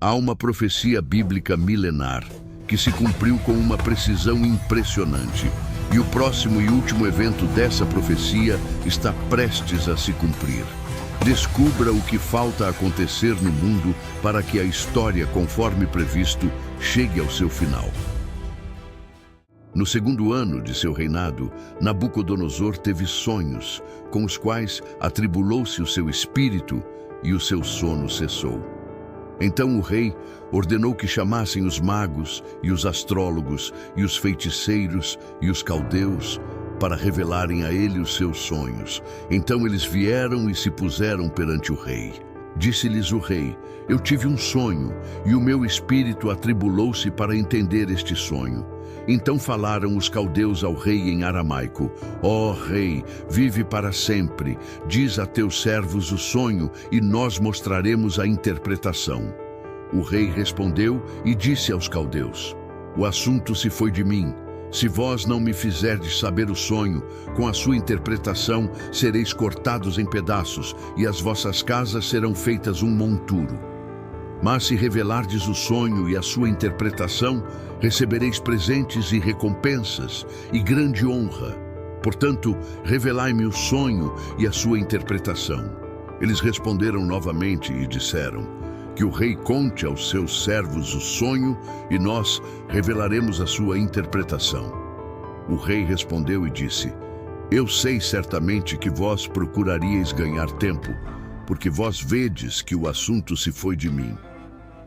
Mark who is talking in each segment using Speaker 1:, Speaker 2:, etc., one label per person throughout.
Speaker 1: Há uma profecia bíblica milenar que se cumpriu com uma precisão impressionante. E o próximo e último evento dessa profecia está prestes a se cumprir. Descubra o que falta acontecer no mundo para que a história, conforme previsto, chegue ao seu final. No segundo ano de seu reinado, Nabucodonosor teve sonhos, com os quais atribulou-se o seu espírito e o seu sono cessou. Então o rei ordenou que chamassem os magos e os astrólogos e os feiticeiros e os caldeus para revelarem a ele os seus sonhos. Então eles vieram e se puseram perante o rei. Disse-lhes o rei: eu tive um sonho, e o meu espírito atribulou-se para entender este sonho. Então falaram os caldeus ao rei em aramaico: ó rei, vive para sempre. Diz a teus servos o sonho, e nós mostraremos a interpretação. O rei respondeu e disse aos caldeus: o assunto se foi de mim. Se vós não me fizerdes saber o sonho, com a sua interpretação sereis cortados em pedaços, e as vossas casas serão feitas um monturo. Mas se revelardes o sonho e a sua interpretação, recebereis presentes e recompensas e grande honra. Portanto, revelai-me o sonho e a sua interpretação. Eles responderam novamente e disseram: que o rei conte aos seus servos o sonho, e nós revelaremos a sua interpretação. O rei respondeu e disse: eu sei certamente que vós procuraríeis ganhar tempo, porque vós vedes que o assunto se foi de mim.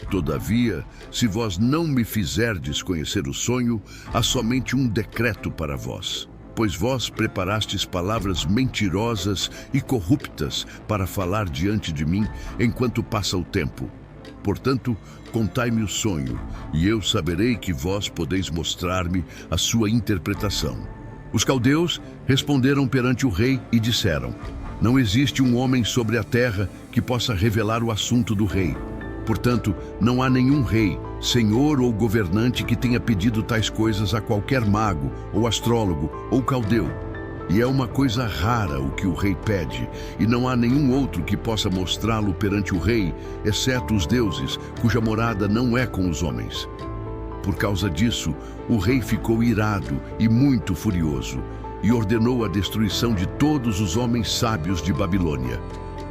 Speaker 1: Todavia, se vós não me fizerdes conhecer o sonho, há somente um decreto para vós. Pois vós preparastes palavras mentirosas e corruptas para falar diante de mim enquanto passa o tempo. Portanto, contai-me o sonho, e eu saberei que vós podeis mostrar-me a sua interpretação. Os caldeus responderam perante o rei e disseram: não existe um homem sobre a terra que possa revelar o assunto do rei. Portanto, não há nenhum rei, senhor ou governante que tenha pedido tais coisas a qualquer mago, ou astrólogo, ou caldeu. E é uma coisa rara o que o rei pede, e não há nenhum outro que possa mostrá-lo perante o rei, exceto os deuses, cuja morada não é com os homens. Por causa disso, o rei ficou irado e muito furioso, e ordenou a destruição de todos os homens sábios de Babilônia.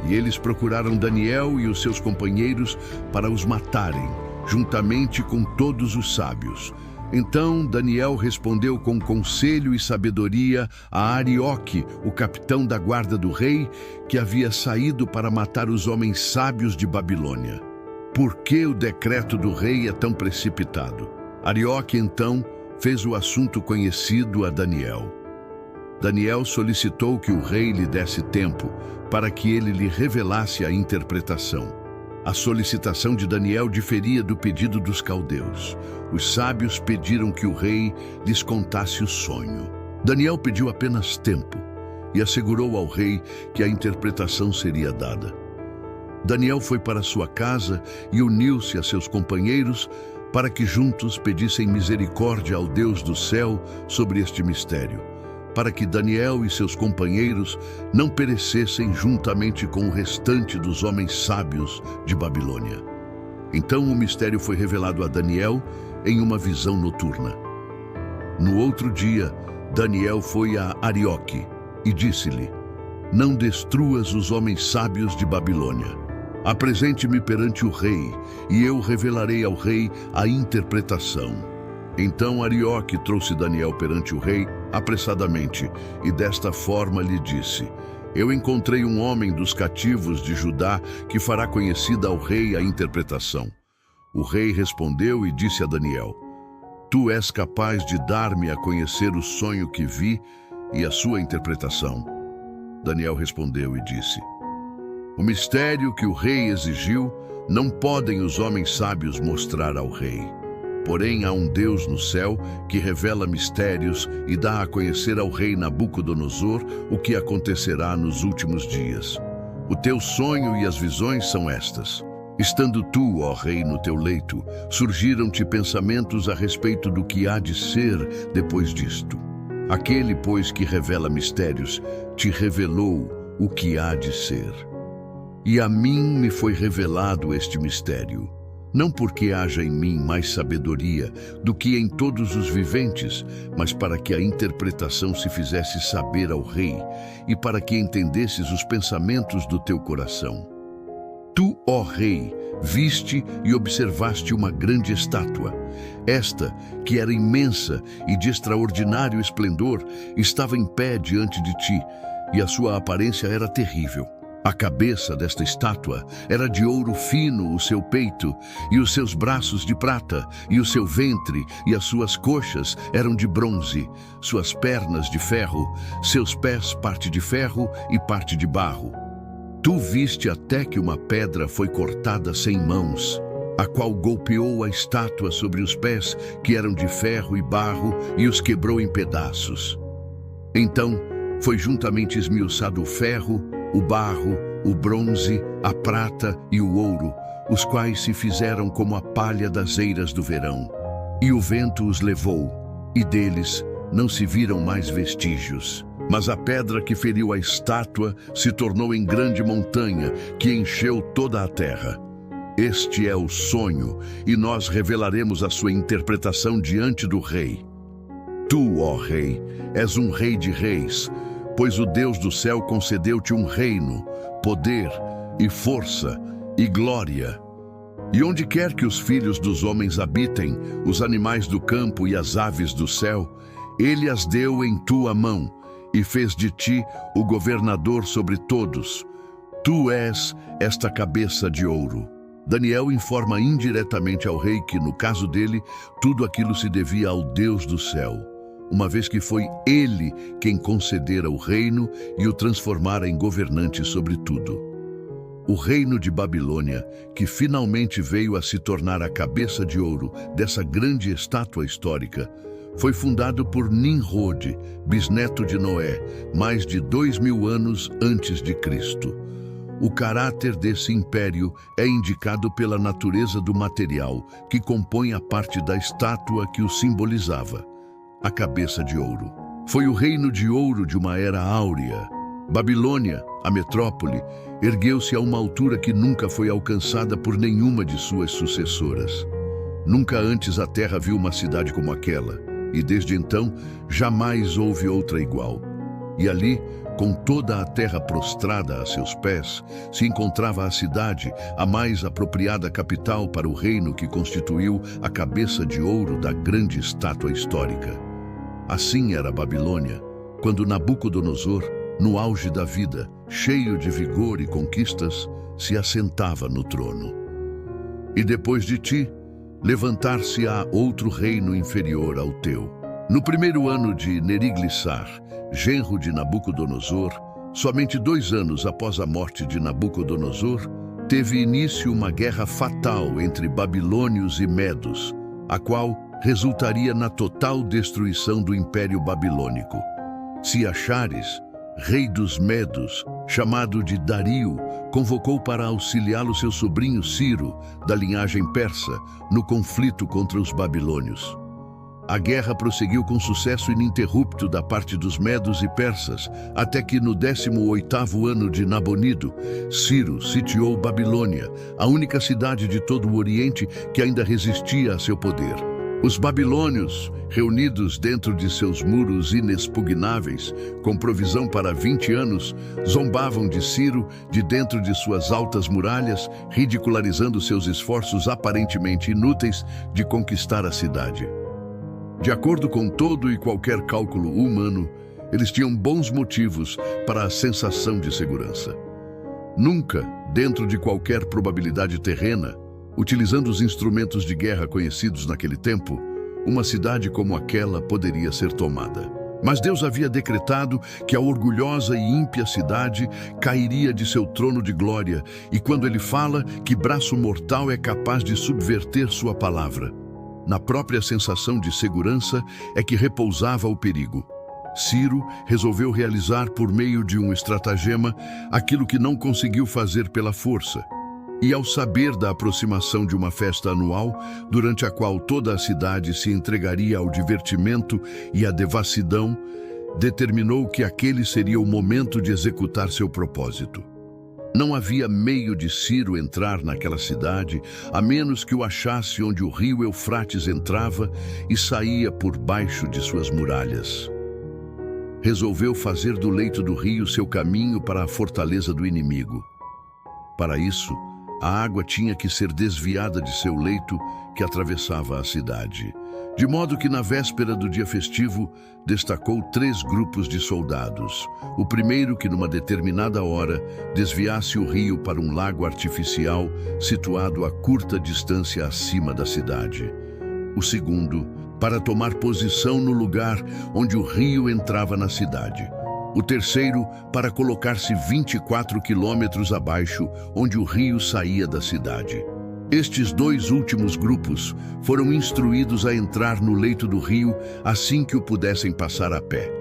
Speaker 1: E eles procuraram Daniel e os seus companheiros para os matarem, juntamente com todos os sábios. Então Daniel respondeu com conselho e sabedoria a Arioque, o capitão da guarda do rei, que havia saído para matar os homens sábios de Babilônia. Por que o decreto do rei é tão precipitado? Arioque então fez o assunto conhecido a Daniel. Daniel solicitou que o rei lhe desse tempo para que ele lhe revelasse a interpretação. A solicitação de Daniel diferia do pedido dos caldeus. Os sábios pediram que o rei lhes contasse o sonho. Daniel pediu apenas tempo e assegurou ao rei que a interpretação seria dada. Daniel foi para sua casa e uniu-se a seus companheiros para que juntos pedissem misericórdia ao Deus do céu sobre este mistério, para que Daniel e seus companheiros não perecessem juntamente com o restante dos homens sábios de Babilônia. Então o mistério foi revelado a Daniel em uma visão noturna. No outro dia, Daniel foi a Arioque e disse-lhe: não destruas os homens sábios de Babilônia. Apresente-me perante o rei, e eu revelarei ao rei a interpretação. Então Arioque trouxe Daniel perante o rei apressadamente, e desta forma lhe disse: eu encontrei um homem dos cativos de Judá que fará conhecida ao rei a interpretação. O rei respondeu e disse a Daniel: tu és capaz de dar-me a conhecer o sonho que vi e a sua interpretação? Daniel respondeu e disse: o mistério que o rei exigiu não podem os homens sábios mostrar ao rei. Porém, há um Deus no céu que revela mistérios e dá a conhecer ao rei Nabucodonosor o que acontecerá nos últimos dias. O teu sonho e as visões são estas. Estando tu, ó rei, no teu leito, surgiram-te pensamentos a respeito do que há de ser depois disto. Aquele, pois, que revela mistérios, te revelou o que há de ser. E a mim me foi revelado este mistério. não porque haja em mim mais sabedoria do que em todos os viventes, mas para que a interpretação se fizesse saber ao rei e para que entendesses os pensamentos do teu coração. Tu, ó rei, viste e observaste uma grande estátua. Esta, que era imensa e de extraordinário esplendor, estava em pé diante de ti, e a sua aparência era terrível. A cabeça desta estátua era de ouro fino, o seu peito, e os seus braços de prata, e o seu ventre, e as suas coxas eram de bronze, suas pernas de ferro, seus pés parte de ferro e parte de barro. Tu viste até que uma pedra foi cortada sem mãos, a qual golpeou a estátua sobre os pés, que eram de ferro e barro, e os quebrou em pedaços. Então foi juntamente esmiuçado o ferro, o barro, o bronze, a prata e o ouro, os quais se fizeram como a palha das eiras do verão. E o vento os levou, e deles não se viram mais vestígios. Mas a pedra que feriu a estátua se tornou em grande montanha, que encheu toda a terra. Este é o sonho, e nós revelaremos a sua interpretação diante do rei. Tu, ó rei, és um rei de reis, pois o Deus do céu concedeu-te um reino, poder e força e glória. E onde quer que os filhos dos homens habitem, os animais do campo e as aves do céu, ele as deu em tua mão, e fez de ti o governador sobre todos. Tu és esta cabeça de ouro. Daniel informa indiretamente ao rei que, no caso dele, tudo aquilo se devia ao Deus do céu, uma vez que foi ele quem concedera o reino e o transformara em governante sobre tudo. O reino de Babilônia, que finalmente veio a se tornar a cabeça de ouro dessa grande estátua histórica, foi fundado por Nimrod, bisneto de Noé, mais de 2000 anos antes de Cristo. O caráter desse império é indicado pela natureza do material que compõe a parte da estátua que o simbolizava, a cabeça de ouro. Foi o reino de ouro de uma era áurea. Babilônia, a metrópole, ergueu-se a uma altura que nunca foi alcançada por nenhuma de suas sucessoras. Nunca antes a terra viu uma cidade como aquela, e desde então jamais houve outra igual. E ali, com toda a terra prostrada a seus pés, se encontrava a cidade, a mais apropriada capital para o reino que constituiu a cabeça de ouro da grande estátua histórica. Assim era a Babilônia, quando Nabucodonosor, no auge da vida, cheio de vigor e conquistas, se assentava no trono. E depois de ti, levantar-se-á outro reino inferior ao teu. No primeiro ano de Neriglissar, genro de Nabucodonosor, somente 2 anos após a morte de Nabucodonosor, teve início uma guerra fatal entre babilônios e medos, a qual resultaria na total destruição do Império Babilônico. Ciaxares, rei dos medos, chamado de Dario, convocou para auxiliá-lo seu sobrinho Ciro, da linhagem persa, no conflito contra os babilônios. A guerra prosseguiu com sucesso ininterrupto da parte dos medos e persas, até que no 18º ano de Nabonido, Ciro sitiou Babilônia, a única cidade de todo o Oriente que ainda resistia a seu poder. Os babilônios, reunidos dentro de seus muros inexpugnáveis, com provisão para 20 anos, zombavam de Ciro de dentro de suas altas muralhas, ridicularizando seus esforços aparentemente inúteis de conquistar a cidade. De acordo com todo e qualquer cálculo humano, eles tinham bons motivos para a sensação de segurança. Nunca, dentro de qualquer probabilidade terrena, utilizando os instrumentos de guerra conhecidos naquele tempo, uma cidade como aquela poderia ser tomada. Mas Deus havia decretado que a orgulhosa e ímpia cidade cairia de seu trono de glória, e quando ele fala que braço mortal é capaz de subverter sua palavra, na própria sensação de segurança é que repousava o perigo. Ciro resolveu realizar por meio de um estratagema aquilo que não conseguiu fazer pela força. E ao saber da aproximação de uma festa anual, durante a qual toda a cidade se entregaria ao divertimento e à devassidão, determinou que aquele seria o momento de executar seu propósito. Não havia meio de Ciro entrar naquela cidade, a menos que o achasse onde o rio Eufrates entrava e saía por baixo de suas muralhas. Resolveu fazer do leito do rio seu caminho para a fortaleza do inimigo. Para isso, a água tinha que ser desviada de seu leito que atravessava a cidade. De modo que na véspera do dia festivo, destacou 3 grupos de soldados. O primeiro que numa determinada hora desviasse o rio para um lago artificial situado a curta distância acima da cidade. O segundo, para tomar posição no lugar onde o rio entrava na cidade. O terceiro, para colocar-se 24 quilômetros abaixo, onde o rio saía da cidade. Estes 2 últimos grupos foram instruídos a entrar no leito do rio assim que o pudessem passar a pé.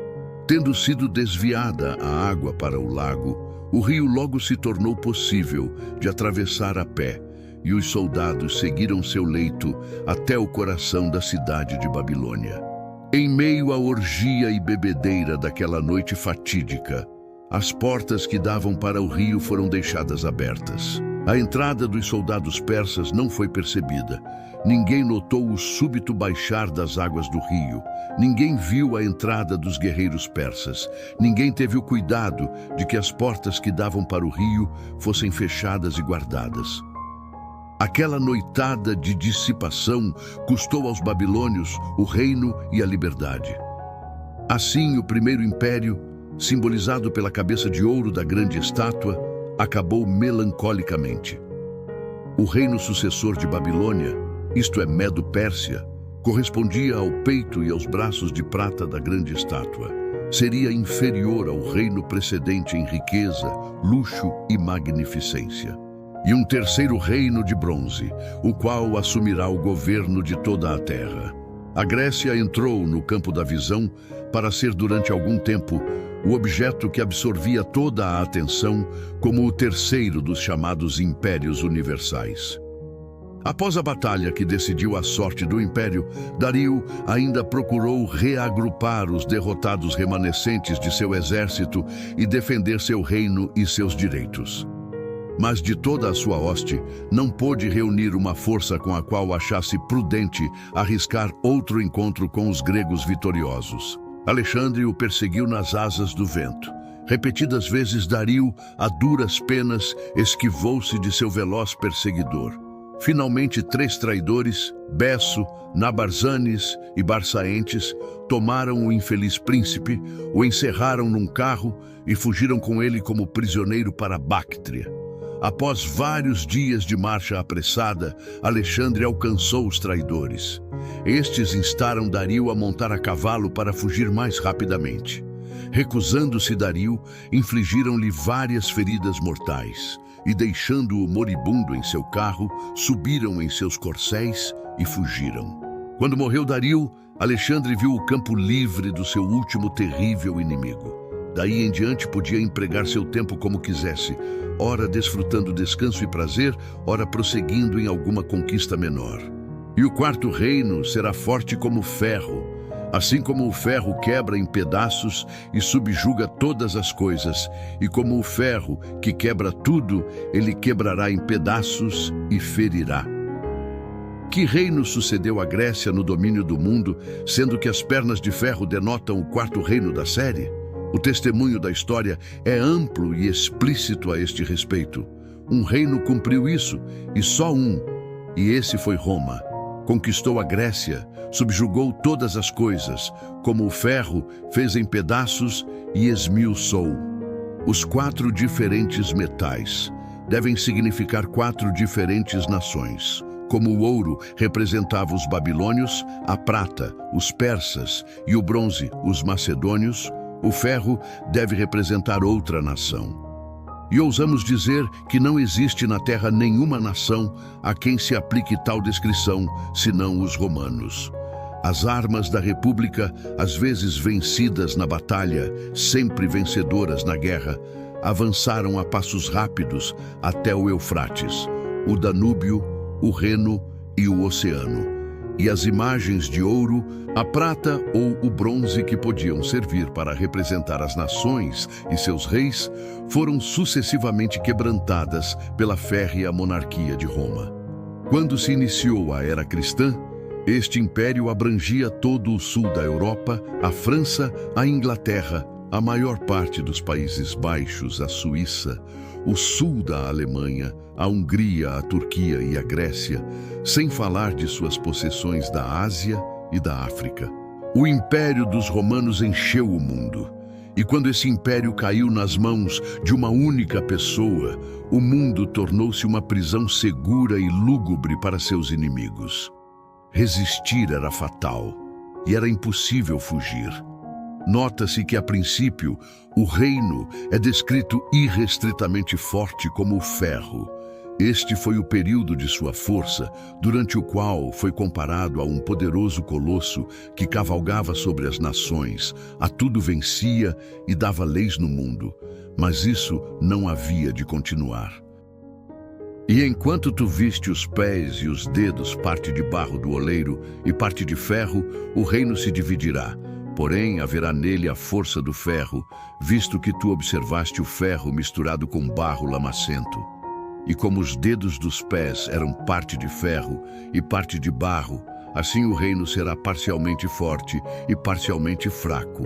Speaker 1: Tendo sido desviada a água para o lago, o rio logo se tornou possível de atravessar a pé, e os soldados seguiram seu leito até o coração da cidade de Babilônia. Em meio à orgia e bebedeira daquela noite fatídica, as portas que davam para o rio foram deixadas abertas. A entrada dos soldados persas não foi percebida. Ninguém notou o súbito baixar das águas do rio. Ninguém viu a entrada dos guerreiros persas. Ninguém teve o cuidado de que as portas que davam para o rio fossem fechadas e guardadas. Aquela noitada de dissipação custou aos babilônios o reino e a liberdade. Assim, o primeiro império, simbolizado pela cabeça de ouro da grande estátua, acabou melancolicamente. O reino sucessor de Babilônia, isto é, Medo-Pérsia, correspondia ao peito e aos braços de prata da grande estátua. Seria inferior ao reino precedente em riqueza, luxo e magnificência. E um terceiro reino de bronze, o qual assumirá o governo de toda a terra. A Grécia entrou no campo da visão para ser durante algum tempo o objeto que absorvia toda a atenção como o terceiro dos chamados impérios universais. Após a batalha que decidiu a sorte do império, Dario ainda procurou reagrupar os derrotados remanescentes de seu exército e defender seu reino e seus direitos. Mas de toda a sua hoste, não pôde reunir uma força com a qual achasse prudente arriscar outro encontro com os gregos vitoriosos. Alexandre o perseguiu nas asas do vento. Repetidas vezes Dario, a duras penas, esquivou-se de seu veloz perseguidor. Finalmente 3 traidores, Besso, Nabarzanes e Barsaentes, tomaram o infeliz príncipe, o encerraram num carro e fugiram com ele como prisioneiro para Bactria. Após vários dias de marcha apressada, Alexandre alcançou os traidores. Estes instaram Dario a montar a cavalo para fugir mais rapidamente. Recusando-se Dario, infligiram-lhe várias feridas mortais e, deixando-o moribundo em seu carro, subiram em seus corcéis e fugiram. Quando morreu Dario, Alexandre viu o campo livre do seu último terrível inimigo. Daí em diante podia empregar seu tempo como quisesse, ora desfrutando descanso e prazer, ora prosseguindo em alguma conquista menor. E o quarto reino será forte como ferro, assim como o ferro quebra em pedaços e subjuga todas as coisas, e como o ferro que quebra tudo, ele quebrará em pedaços e ferirá. Que reino sucedeu à Grécia no domínio do mundo, sendo que as pernas de ferro denotam o quarto reino da série? O testemunho da história é amplo e explícito a este respeito. Um reino cumpriu isso, e só um, e esse foi Roma. Conquistou a Grécia, subjugou todas as coisas, como o ferro fez em pedaços e esmiuçou. Os 4 diferentes metais devem significar 4 diferentes nações. Como o ouro representava os babilônios, a prata, os persas, e o bronze, os macedônios, o ferro deve representar outra nação. E ousamos dizer que não existe na terra nenhuma nação a quem se aplique tal descrição, senão os romanos. As armas da República, às vezes vencidas na batalha, sempre vencedoras na guerra, avançaram a passos rápidos até o Eufrates, o Danúbio, o Reno e o Oceano. e as imagens de ouro, a prata ou o bronze que podiam servir para representar as nações e seus reis foram sucessivamente quebrantadas pela férrea monarquia de Roma. Quando se iniciou a era cristã, este império abrangia todo o sul da Europa, a França, a Inglaterra, a maior parte dos Países Baixos, a Suíça, o sul da Alemanha, a Hungria, a Turquia e a Grécia, sem falar de suas possessões da Ásia e da África. O império dos romanos encheu o mundo. E quando esse império caiu nas mãos de uma única pessoa, o mundo tornou-se uma prisão segura e lúgubre para seus inimigos. Resistir era fatal e era impossível fugir. Nota-se que, a princípio, o reino é descrito irrestritamente forte como o ferro. Este foi o período de sua força, durante o qual foi comparado a um poderoso colosso que cavalgava sobre as nações, a tudo vencia e dava leis no mundo. Mas isso não havia de continuar. E enquanto tu viste os pés e os dedos, parte de barro do oleiro e parte de ferro, o reino se dividirá. Porém, haverá nele a força do ferro, visto que tu observaste o ferro misturado com barro lamacento. E como os dedos dos pés eram parte de ferro e parte de barro, assim o reino será parcialmente forte e parcialmente fraco.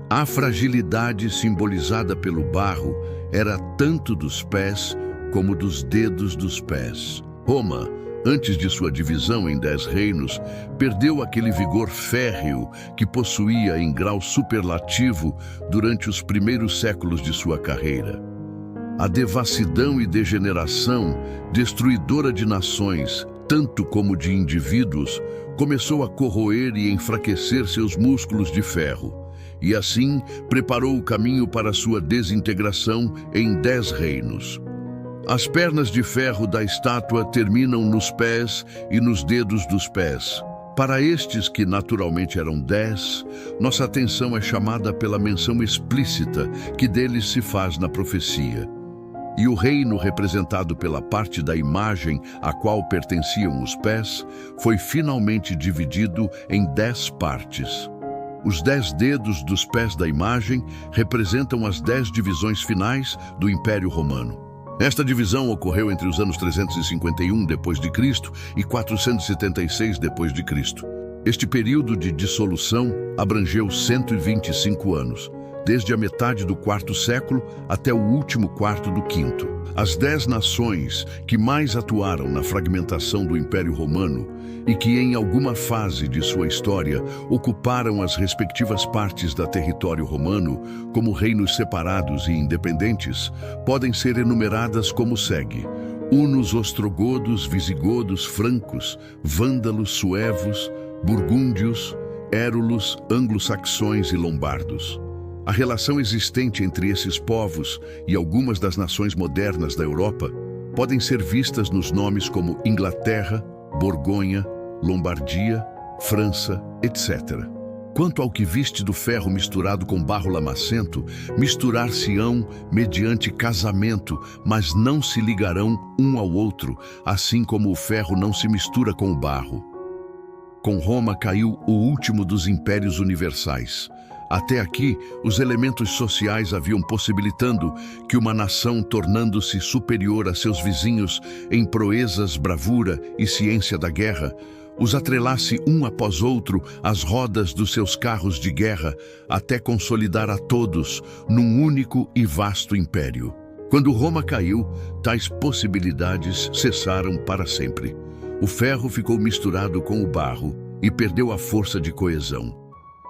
Speaker 1: A fragilidade simbolizada pelo barro era tanto dos pés como dos dedos dos pés. Roma, antes de sua divisão em 10 reinos, perdeu aquele vigor férreo que possuía em grau superlativo durante os primeiros séculos de sua carreira. A devassidão e degeneração, destruidora de nações, tanto como de indivíduos, começou a corroer e enfraquecer seus músculos de ferro, e assim preparou o caminho para sua desintegração em 10 reinos. As pernas de ferro da estátua terminam nos pés e nos dedos dos pés. Para estes, que naturalmente eram 10, nossa atenção é chamada pela menção explícita que deles se faz na profecia. E o reino, representado pela parte da imagem a qual pertenciam os pés, foi finalmente dividido em 10 partes. Os 10 dedos dos pés da imagem representam as 10 divisões finais do Império Romano. Esta divisão ocorreu entre os anos 351 d.C. e 476 d.C. Este período de dissolução abrangeu 125 anos, desde a metade do quarto século até o último quarto do quinto. As 10 nações que mais atuaram na fragmentação do Império Romano e que em alguma fase de sua história ocuparam as respectivas partes da território romano como reinos separados e independentes, podem ser enumeradas como segue: hunos, ostrogodos, visigodos, francos, vândalos, suevos, burgúndios, érulos, anglo-saxões e lombardos. A relação existente entre esses povos e algumas das nações modernas da Europa podem ser vistas nos nomes como Inglaterra, Borgonha, Lombardia, França, etc. Quanto ao que viste do ferro misturado com barro lamacento, misturar-se-ão mediante casamento, mas não se ligarão um ao outro, assim como o ferro não se mistura com o barro. Com Roma caiu o último dos impérios universais. Até aqui, os elementos sociais haviam possibilitando que uma nação, tornando-se superior a seus vizinhos em proezas, bravura e ciência da guerra, os atrelasse um após outro às rodas dos seus carros de guerra, até consolidar a todos num único e vasto império. Quando Roma caiu, tais possibilidades cessaram para sempre. O ferro ficou misturado com o barro e perdeu a força de coesão.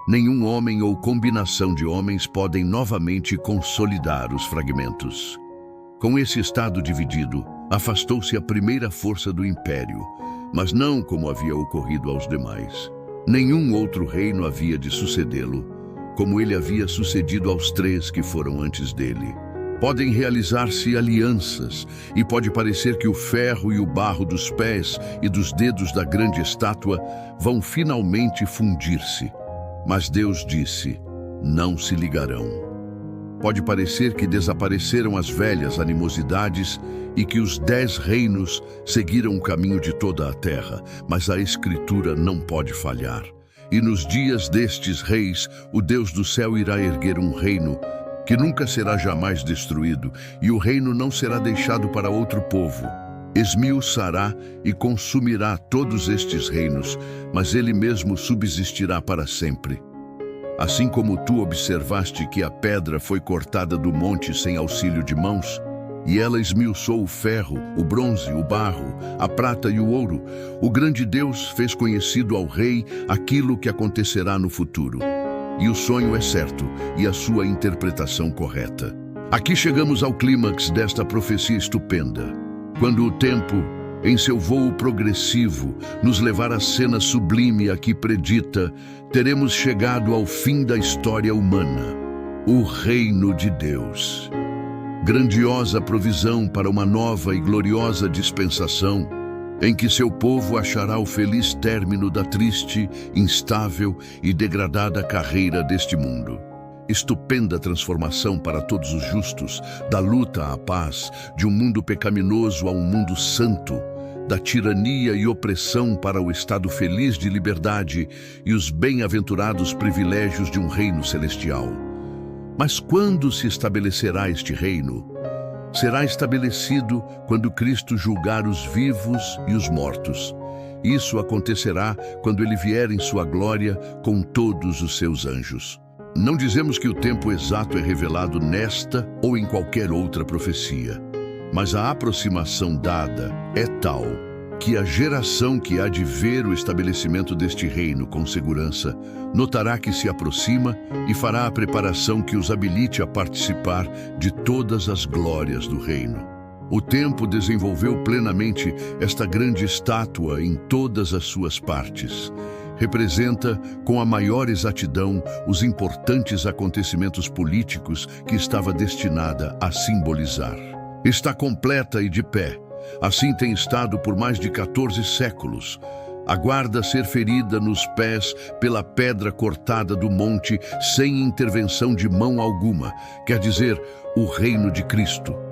Speaker 1: Nenhum homem ou combinação de homens podem novamente consolidar os fragmentos. Com esse estado dividido, afastou-se a primeira força do império, mas não como havia ocorrido aos demais. Nenhum outro reino havia de sucedê-lo, como ele havia sucedido aos 3 que foram antes dele. Podem realizar-se alianças, e pode parecer que o ferro e o barro dos pés e dos dedos da grande estátua vão finalmente fundir-se. Mas Deus disse: não se ligarão. Pode parecer que desapareceram as velhas animosidades e que os 10 reinos seguiram o caminho de toda a terra, mas a Escritura não pode falhar. E nos dias destes reis, o Deus do céu irá erguer um reino que nunca será jamais destruído, e o reino não será deixado para outro povo. Esmiuçará e consumirá todos estes reinos, mas ele mesmo subsistirá para sempre. Assim como tu observaste que a pedra foi cortada do monte sem auxílio de mãos, e ela esmiuçou o ferro, o bronze, o barro, a prata e o ouro, o grande Deus fez conhecido ao rei aquilo que acontecerá no futuro. E o sonho é certo, e a sua interpretação correta. Aqui chegamos ao clímax desta profecia estupenda, quando o tempo, em seu voo progressivo, nos levar à cena sublime a que predita, teremos chegado ao fim da história humana, o reino de Deus. Grandiosa provisão para uma nova e gloriosa dispensação, em que seu povo achará o feliz término da triste, instável e degradada carreira deste mundo. Estupenda transformação para todos os justos, da luta à paz, de um mundo pecaminoso a um mundo santo, da tirania e opressão para o estado feliz de liberdade e os bem-aventurados privilégios de um reino celestial. Mas quando se estabelecerá este reino? Será estabelecido quando Cristo julgar os vivos e os mortos. Isso acontecerá quando ele vier em sua glória com todos os seus anjos. Não dizemos que o tempo exato é revelado nesta ou em qualquer outra profecia, mas a aproximação dada é tal que a geração que há de ver o estabelecimento deste reino com segurança notará que se aproxima e fará a preparação que os habilite a participar de todas as glórias do reino. O tempo desenvolveu plenamente esta grande estátua em todas as suas partes. Representa com a maior exatidão os importantes acontecimentos políticos que estava destinada a simbolizar. Está completa e de pé. Assim tem estado por mais de 14 séculos. Aguarda ser ferida nos pés pela pedra cortada do monte sem intervenção de mão alguma, quer dizer, o reino de Cristo.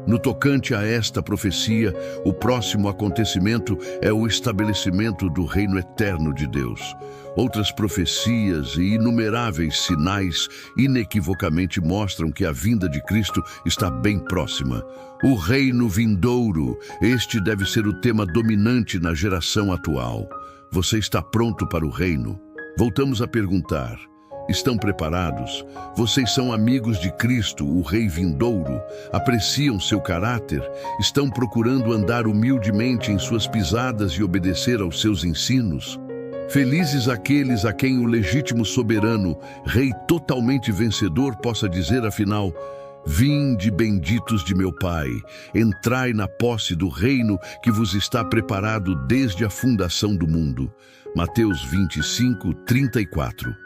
Speaker 1: No tocante a esta profecia, o próximo acontecimento é o estabelecimento do reino eterno de Deus. Outras profecias e inumeráveis sinais inequivocamente mostram que a vinda de Cristo está bem próxima. O reino vindouro, este deve ser o tema dominante na geração atual. Você está pronto para o reino? Voltamos a perguntar. Estão preparados? Vocês são amigos de Cristo, o Rei vindouro? Apreciam seu caráter? Estão procurando andar humildemente em suas pisadas e obedecer aos seus ensinos? Felizes aqueles a quem o legítimo soberano, Rei totalmente vencedor, possa dizer afinal: vinde, benditos de meu Pai, entrai na posse do reino que vos está preparado desde a fundação do mundo. Mateus 25:34.